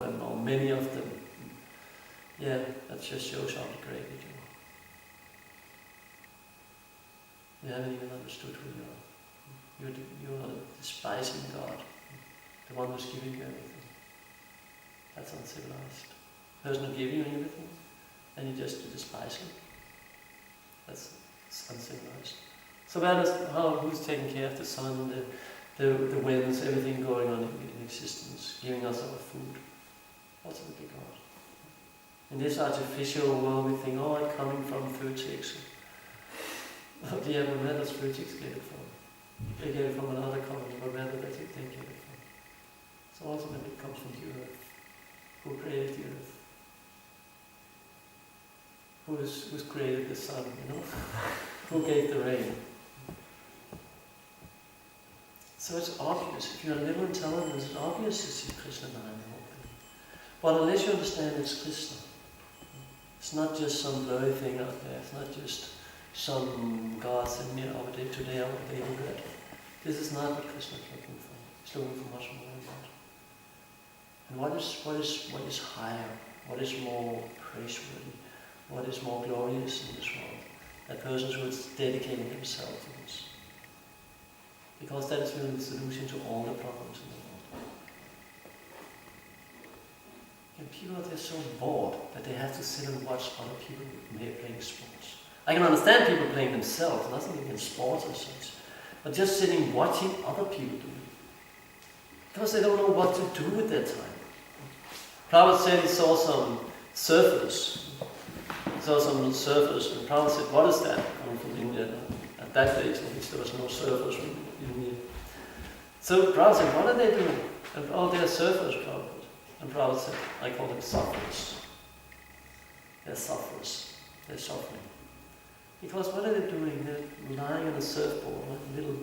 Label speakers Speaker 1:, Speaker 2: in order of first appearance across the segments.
Speaker 1: or many of them. Yeah, that just shows how degraded you are. You haven't even understood who you are. You are despising God, the one who's giving you everything. That's uncivilized. The person who gave you everything, and you just despise him. That's uncivilized. So that is who's taking care of the sun, the winds, everything going on in existence, giving us our food. Ultimately God. In this artificial world we think, oh, it's coming from food chicks. Oh dear, but where does food chicks get it from? They get it from another colony, but where do they get it from? So ultimately it comes from the earth. Who created the earth? Who's created the sun, Who gave the rain? So it's obvious, if you're a little intelligent, it's obvious to see Krishna behind the whole thing. But unless you understand it's Krishna, it's not just some blurry thing out there, it's not just some God sent me our day today, our daily bread. This is not what Krishna is looking for. He's looking for much more than that. And what is higher, what is more praiseworthy, what is more glorious in this world? That person who is dedicating himself to this. Because that is really the solution to all the problems in the world. And people are just so bored that they have to sit and watch other people playing sports. I can understand people playing themselves, nothing against sports or such, but just sitting watching other people do it. Because they don't know what to do with their time. Prabhupada said he saw some surfers. And Prabhupada said, what is that? Coming from India. At that day, there was no surfers from India. So Prabhupada said, what are they doing? And, oh, they're surfers, Prabhupada. And Prabhupada said, I call them sufferers. They're sufferers. They're suffering. Because what are they doing? They're lying on a surfboard, like a little,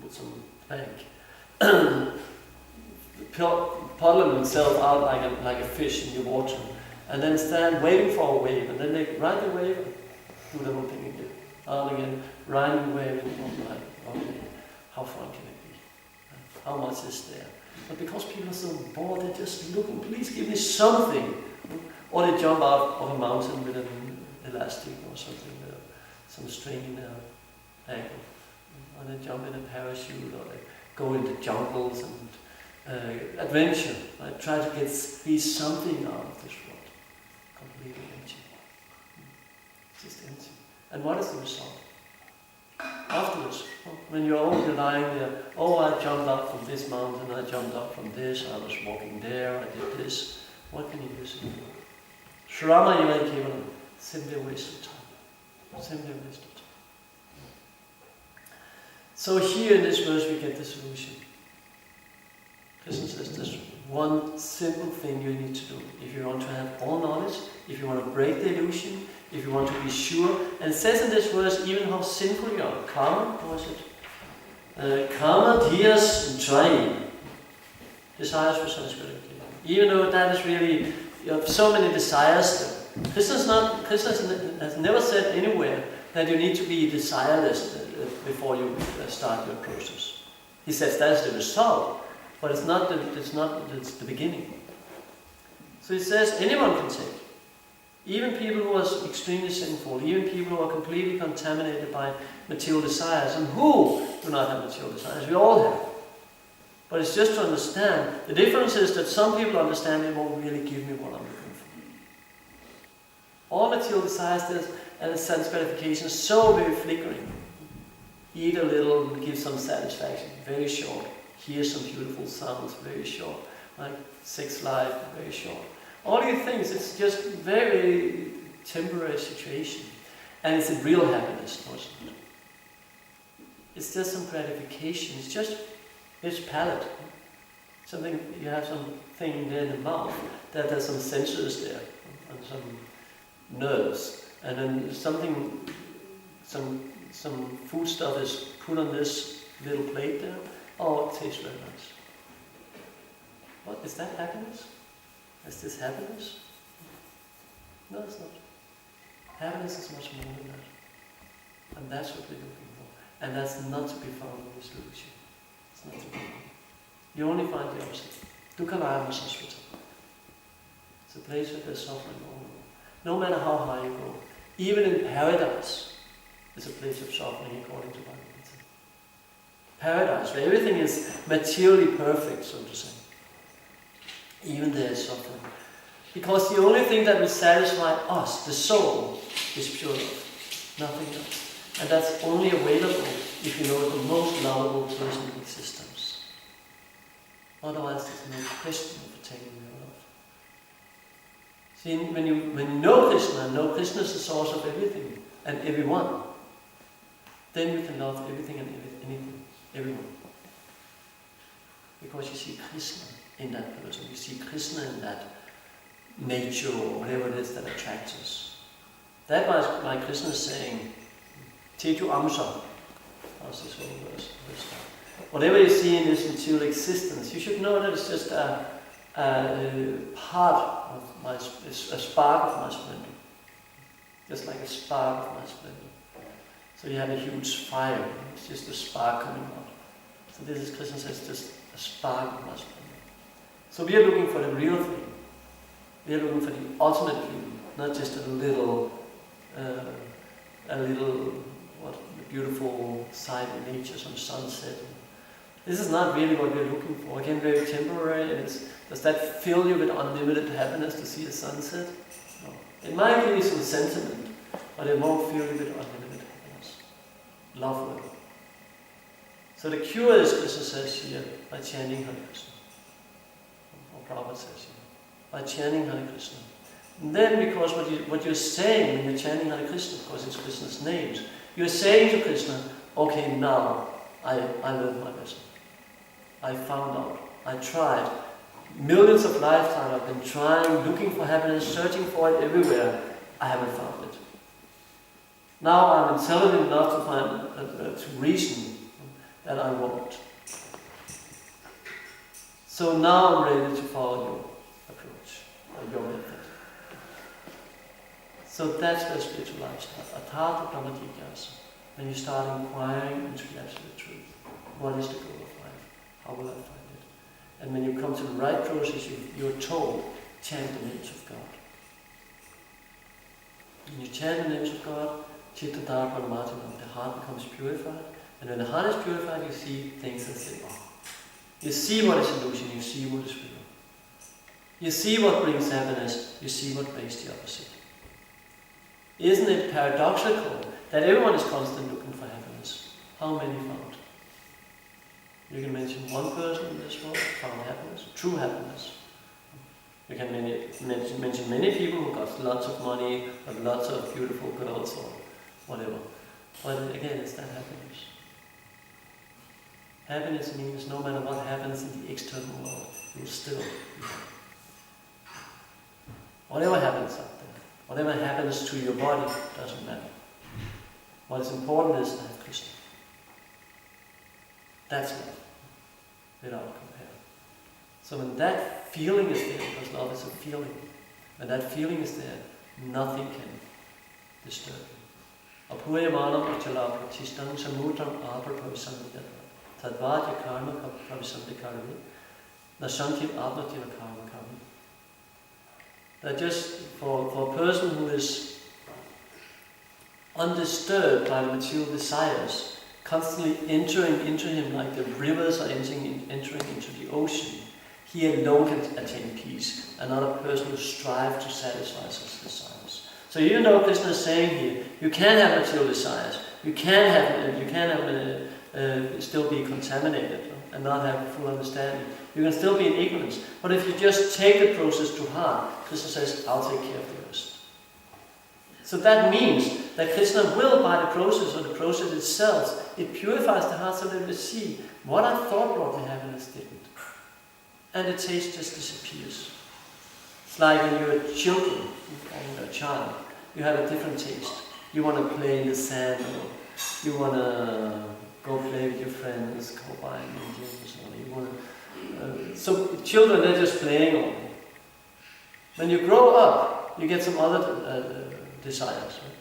Speaker 1: with some plank. Puddling themselves out like a fish in the water. And then stand waiting for a wave. And then they ride the wave and do the whole thing again. Out again, riding the wave and like, okay, how fun can it be? How much is there? But because people are so bored, they're just looking, please give me something. Or they jump out of a mountain with an elastic or something, with some string in their ankle. Or they jump in a parachute, or they go into jungles and adventure. Try to be something out of this world. Completely empty. Just empty. And what is the result? Afterwards, when you're only lying there, oh, I jumped up from this mountain, I jumped up from this, I was walking there, I did this. What can you use it for? Shrama Kevalam, simply a waste of time. Simply a waste of time. So here in this verse we get the solution. Krishna says there's one simple thing you need to do. If you want to have all knowledge, if you want to break the illusion, if you want to be sure, and it says in this verse even how sinful you are. Karma, what was it? Karma, tears, and trying. Desires for Sanskrit. Even though that is really, you have so many desires there. Krishna has never said anywhere that you need to be desireless before you start your process. He says that's the result. But it's the beginning. So it says anyone can take. Even people who are extremely sinful, even people who are completely contaminated by material desires, and who do not have material desires, we all have. But it's just to understand. The difference is that some people understand they won't really give me what I'm looking for. All material desires, and sense gratification is so very flickering. Eat a little, give some satisfaction, very short. Hear some beautiful sounds, very short. Like sex life, very short. All these things, it's just very temporary situation. And it's a real happiness, no, it's not. It's just some gratification. It's just this palate. Something, you have something there in the mouth, that there's some sensors there, and some nerves. And then something, some food stuff is put on this little plate there. Oh, it tastes very nice. What, is that happiness? Is this happiness? No, it's not. Happiness is much more than that. And that's what we're looking for. And that's not to be found in this solution. It's not to be found. You only find the opposite. Dukkha Hospital. It's a place where there's suffering all over. No matter how high you go. Even in paradise, it's a place of suffering according to Bhagavad Gita. Paradise, where everything is materially perfect, so to say. Even there is suffering. Because the only thing that will satisfy us, the soul, is pure love. Nothing else. And that's only available if you know the most lovable person in existence. Otherwise, there's no question of attaining your love. See, when you know Krishna, and know Krishna is the source of everything and everyone, then you can love everything and anything, everyone. Because you see Krishna in that person, you see Krishna in that nature or whatever it is that attracts us. That's why Krishna is saying, Teju Amsa. How's this whole verse? Whatever you see in this material existence, you should know that it's just a part of a spark of my splendor. Just like a spark of my splendor. So you have a huge fire, it's just a spark coming out. So this is, Krishna says, just a spark of my splendor. So we are looking for the real thing. We are looking for the ultimate beauty, not just a little beautiful sight in nature, some sunset. This is not really what we are looking for. Again, very temporary. And does that fill you with unlimited happiness to see a sunset? No. It might give you some sentiment, but it won't fill you with unlimited happiness. Love will. So the cure is, Krishna says here, by chanting Hare Krishna. Or Prabhupada says here, by chanting Hare Krishna. And then, because what you're saying when you're chanting Hare Krishna, of course it's Krishna's names, you're saying to Krishna, okay, now I learned my lesson. I found out. I tried. Millions of lifetimes I've been trying, looking for happiness, searching for it everywhere. I haven't found it. Now I'm intelligent enough to find, to reason that I won't. So now I'm ready to follow your approach, or your method. So that's where spiritual life starts. Athartha Brahma Jigyasa. When you start inquiring into the absolute truth. What is the goal of life? How will I find it? And when you come to the right process, you're told, chant the names of God. When you chant the names of God, Chitta Dharma Martinam, the heart becomes purified. And when the heart is purified, you see things as they are. You see what is illusion, you see what is real. You see what brings happiness, you see what brings the opposite. Isn't it paradoxical that everyone is constantly looking for happiness? How many found? You can mention one person in this world who found happiness, true happiness. You can mention many people who got lots of money, or lots of beautiful girls, or whatever. But again, it's that happiness. Happiness means no matter what happens in the external world, you'll still be happy. Whatever happens out there, whatever happens to your body, doesn't matter. What is important is to have Krishna. That's love, without compare. So when that feeling is there, because love is a feeling, when that feeling is there, nothing can disturb you. Apuyamanam achala pratistam samudram aprapavisamidata tadvajya karma pravisamdikarvi nasanti abnativa karma karmi. That just for a person who is undisturbed by material desires, constantly entering into him like the rivers are entering into the ocean, he alone can attain peace, and not a person who strives to satisfy such desires. So even though Krishna is saying here, you can have material desires, you can still be contaminated and not have full understanding. You can still be in ignorance. But if you just take the process to heart, Krishna says, I'll take care of the rest. So that means that Krishna will, by the process or the process itself, it purifies the heart so that we see what I thought brought me happiness didn't. And the taste just disappears. It's like when you're a child, you have a different taste. You want to play in the sand, or you want to go play with your friends, go buy an Indian or something. You want to, so children, they're just playing all day. When you grow up, you get some other desires. Right?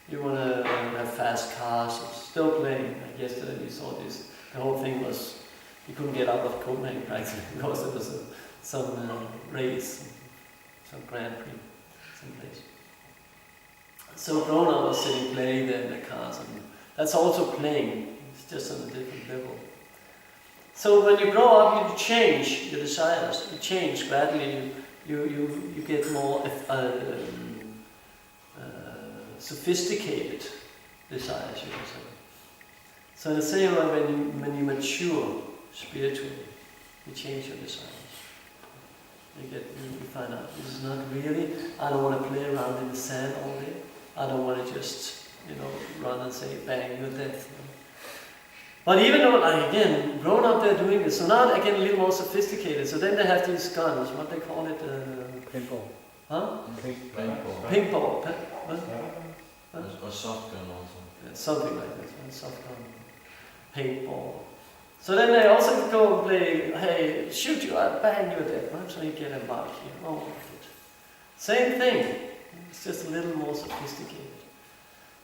Speaker 1: You want to have fast cars, still playing. Like yesterday we saw this. The whole thing was He couldn't get out of Copenhagen actually because there was some race, some Grand Prix, someplace. So grown-ups are sitting playing there in their cars, and that's also playing. It's just on a different level. So when you grow up, you change your desires. You change gradually. You get more sophisticated desires, you can say. So in the same way, when you mature spiritually, you change your desires. You find out this is not really. I don't want to play around in the sand all day. I don't want to just run and say bang, you're dead. But even though, again, grown up they're doing this, so now again a little more sophisticated. So then they have these guns, what they call it?
Speaker 2: Paintball.
Speaker 1: Huh?
Speaker 3: Paintball.
Speaker 1: Paintball. What?
Speaker 3: Or soft gun also.
Speaker 1: Yeah, something like that, right? Soft gun. Paintball. So then they also go and play, hey, shoot you, I bang you dead, right? So you get a mark here. Oh, same thing. It's just a little more sophisticated.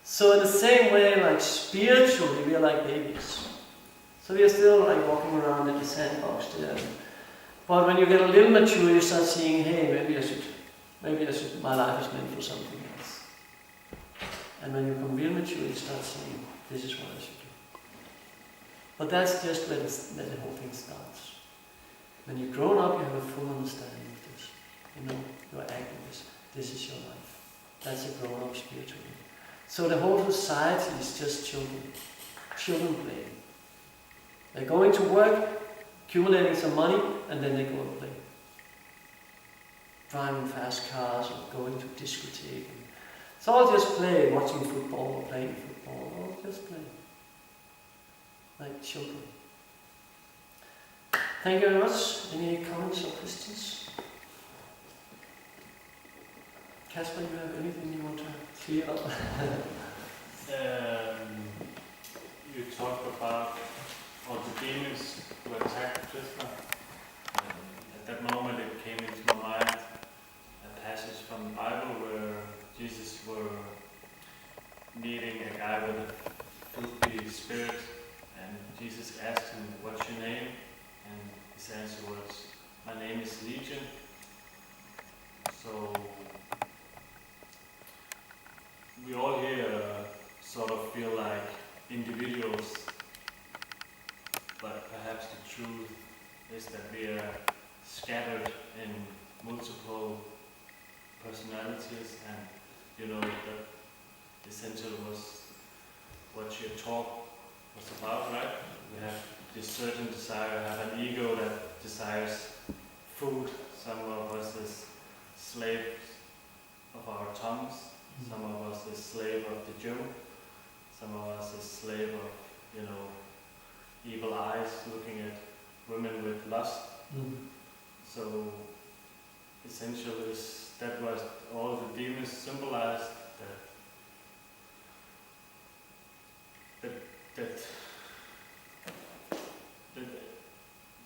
Speaker 1: So in the same way, like spiritually, we are like babies. So we are still like walking around in the sandbox there. But when you get a little mature, you start seeing, hey, maybe I should, my life is meant for something else. And when you become real mature, you start saying, this is what I should do. But that's just where the whole thing starts. When you're grown up, you have a full understanding of this. You're acting this. This is your life. That's a grown up spiritually. So the whole society is just children. Children playing. They're going to work, accumulating some money, and then they go and play. Driving fast cars or going to discotheque. It's all just play, watching football or playing football. All just play. Like children. Thank you very much. Any comments or questions? Kasper, you have anything you want to clear up?
Speaker 4: You talked about all the demons who attacked Krishna. At that moment it came into my mind a passage from the Bible where Jesus were meeting a guy with a filthy spirit, and Jesus asked him, what's your name? And his answer was, my name is Legion. So we all here sort of feel like individuals, but perhaps the truth is that we are scattered in multiple personalities, and the essential was what your talk was about, right? We have this certain desire, have an ego that desires food. Some of us is slaves of our tongues. Some of us is slave of the gym. Some of us is slave of, evil eyes looking at women with lust. So essentially that was all the demons symbolized,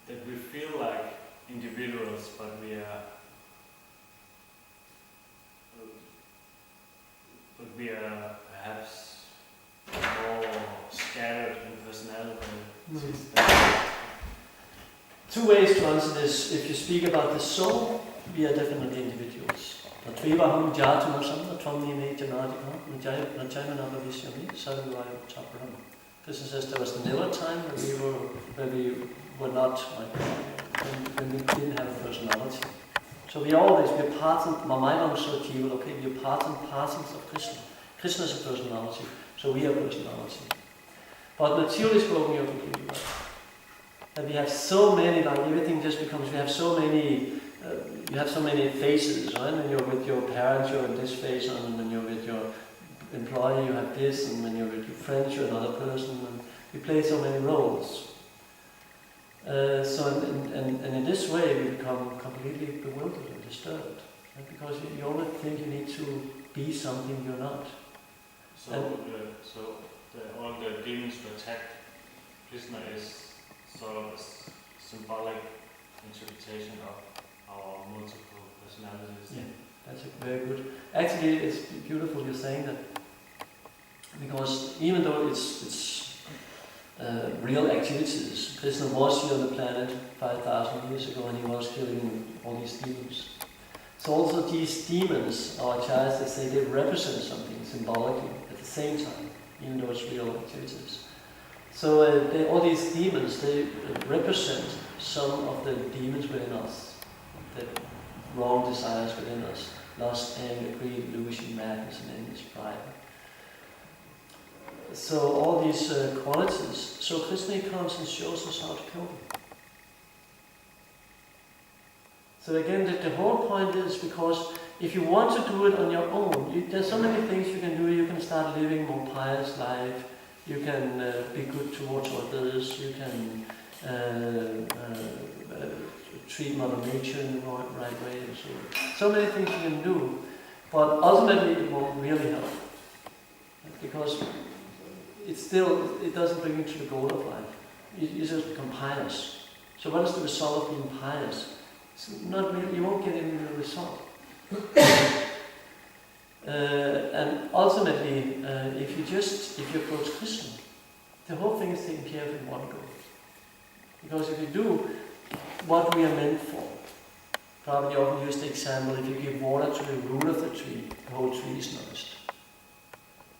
Speaker 4: that we feel like individuals, but we are perhaps more scattered in personality.
Speaker 1: Two ways to answer this. If you speak about the soul, we are definitely individuals. Krishna says there was never a time when we were not like when we didn't have a personality. So we're parts and we're parts and parcels of Krishna. Krishna is a personality, so we are personality. But materially spoken, you're completely right. That we have so many, like everything just becomes, we have so many, you have so many faces, right? When you're with your parents, you're in this face, and when you're with your employer, you have this, and when you're with your friends, you're another person, and we play so many roles. And in this way, we become completely bewildered and disturbed, right? Because you always think you need to be something you're not.
Speaker 4: So, all the demons who attacked Krishna is sort of a symbolic interpretation of our multiple personalities.
Speaker 1: Yeah, that's very good. Actually, it's beautiful you're saying that, because even though it's real activities. Krishna was here on the planet 5,000 years ago, and he was killing all these demons. So also these demons, our acharyas, they say they represent something symbolically at the same time, even though it's real activities. So all these demons, they represent some of the demons within us, the wrong desires within us, lust, anger, greed, illusion, madness, and endless pride. So all these qualities, so Krishna comes and shows us how to kill them. So again, the whole point is because if you want to do it on your own, there's so many things you can do. You can start living a more pious life. You can be good towards others. You can treat Mother Nature in the right way. And so many things you can do, but ultimately it won't really help because it doesn't bring you to the goal of life. You just become pious. So what is the result of being pious? It's not really, you won't get any real result. And ultimately, if you approach Krishna, the whole thing is taken care of in one go. Because if you do what we are meant for, probably often use the example, if you give water to the root of the tree, the whole tree is nourished.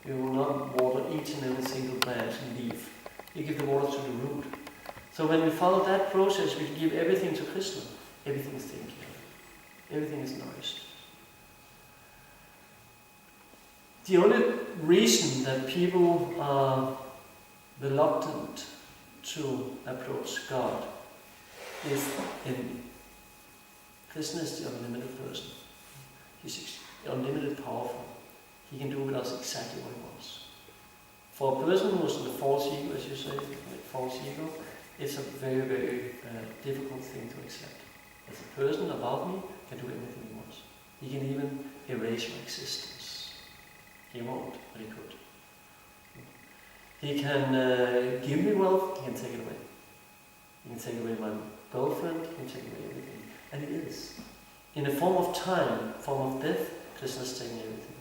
Speaker 1: You will not water each and every single branch and leaf. You give the water to the root. So when we follow that process, we give everything to Krishna. Everything is taken care of. Everything is nourished. The only reason that people are reluctant to approach God is in Krishna is the unlimited person. He's unlimited powerful. He can do with us exactly what he wants. For a person who's in the false ego, as you say, like false ego, it's a very, very difficult thing to accept. As a person above me can do anything he wants. He can even erase my existence. He won't, but he could. He can give me wealth, he can take it away. He can take away my girlfriend, he can take away everything. And he is. In the form of time, form of death, Krishna is taking everything away.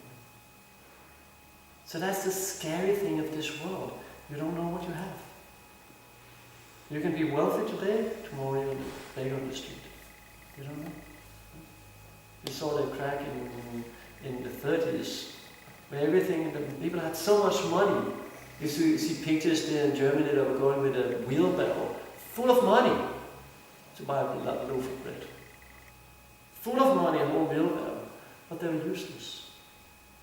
Speaker 1: So that's the scary thing of this world. You don't know what you have. You can be wealthy today, tomorrow you'll beg on the street. You don't know. We saw the crack in the 30s, where everything, the people had so much money. You see pictures there in Germany that were going with a wheelbarrow full of money to buy a loaf of bread. Full of money, a whole wheelbarrow, but they were useless.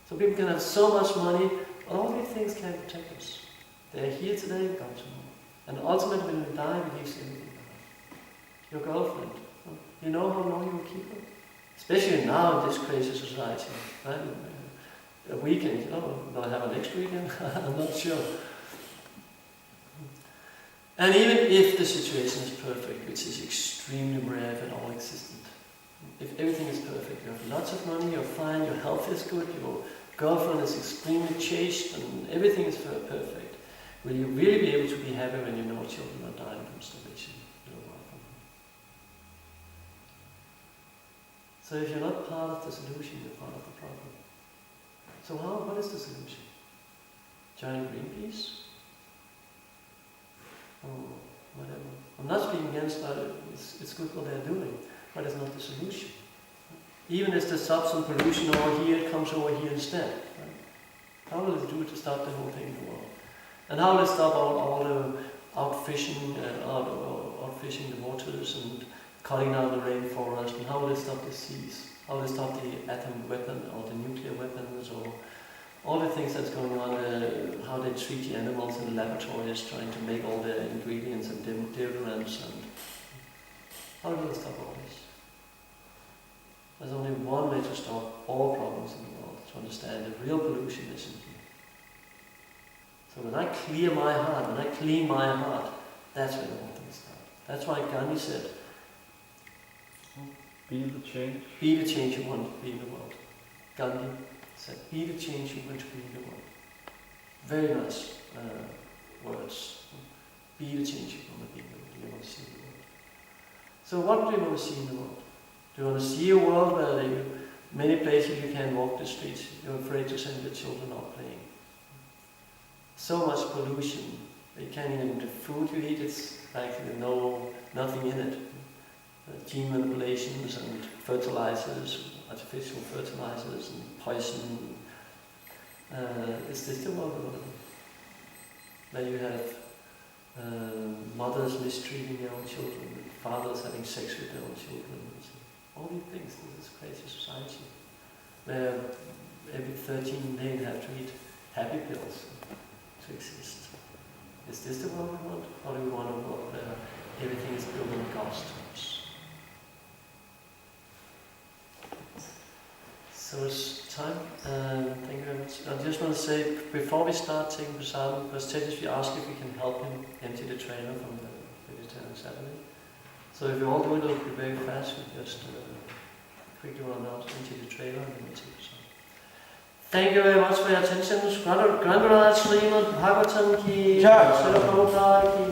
Speaker 1: So people can have so much money, all these things can't protect us. They are here today, gone tomorrow. And ultimately when we die, we leave everything behind. Your girlfriend, you know how long you will keep her? Especially now in this crazy society. Right? A weekend, will I have a next weekend? I'm not sure. And even if the situation is perfect, which is extremely rare if at all existent, if everything is perfect, you have lots of money, you're fine, your health is good, your girlfriend is extremely chaste, and everything is perfect, will you really be able to be happy when you know children are dying from starvation? So if you're not part of the solution, you're part of the problem. So what is the solution? Join Greenpeace? Or whatever. I'm not speaking against that, it's good what they're doing, but it's not the solution. Even if there's some pollution over here, it comes over here instead. Right? How will it do to stop the whole thing in the world? And how will it stop all the outfishing the waters and cutting down the rainforest, and how will it stop the seas? How will it stop the atom weapon or the nuclear weapons or all the things that's going on, how they treat the animals in the laboratories, trying to make all the ingredients and deodorants, and how will it stop all this? There's only one way to stop all problems in the world, to understand the real pollution is in here. So when I clear my heart, when I clean my heart, that's where the whole thing starts. That's why Gandhi said,
Speaker 3: be the change.
Speaker 1: Be the change you want to be in the world. Gandhi said, be the change you want to be in the world. Very nice words. Be the change you want to be in the world. You want to see in the world. So what do you want to see in the world? Do you want to see a world where many places you can't walk the streets, you're afraid to send your children out playing? So much pollution, You can't even, the food you eat, it's like nothing in it. Gene manipulations and fertilizers, artificial fertilizers and poison. Is this the world? Where you have mothers mistreating their own children, fathers having sex with their own children. All these things, this is crazy society. Where every 13 days they have to eat happy pills to exist. Is this the world we want? Or do we want a world where everything is built on God's terms? So it's time. Thank you very much. I just want to say, before we start taking prasadam, because technically asked if we can help him empty the trailer from the vegetarian Saturday. So if you all do it, it'll be very fast. We just quickly run out, empty the trailer, and then we take prasadam. Thank you very much for your attention. Grandparents, Srimad Bhagavatam ki, Srila Prabhupada ki.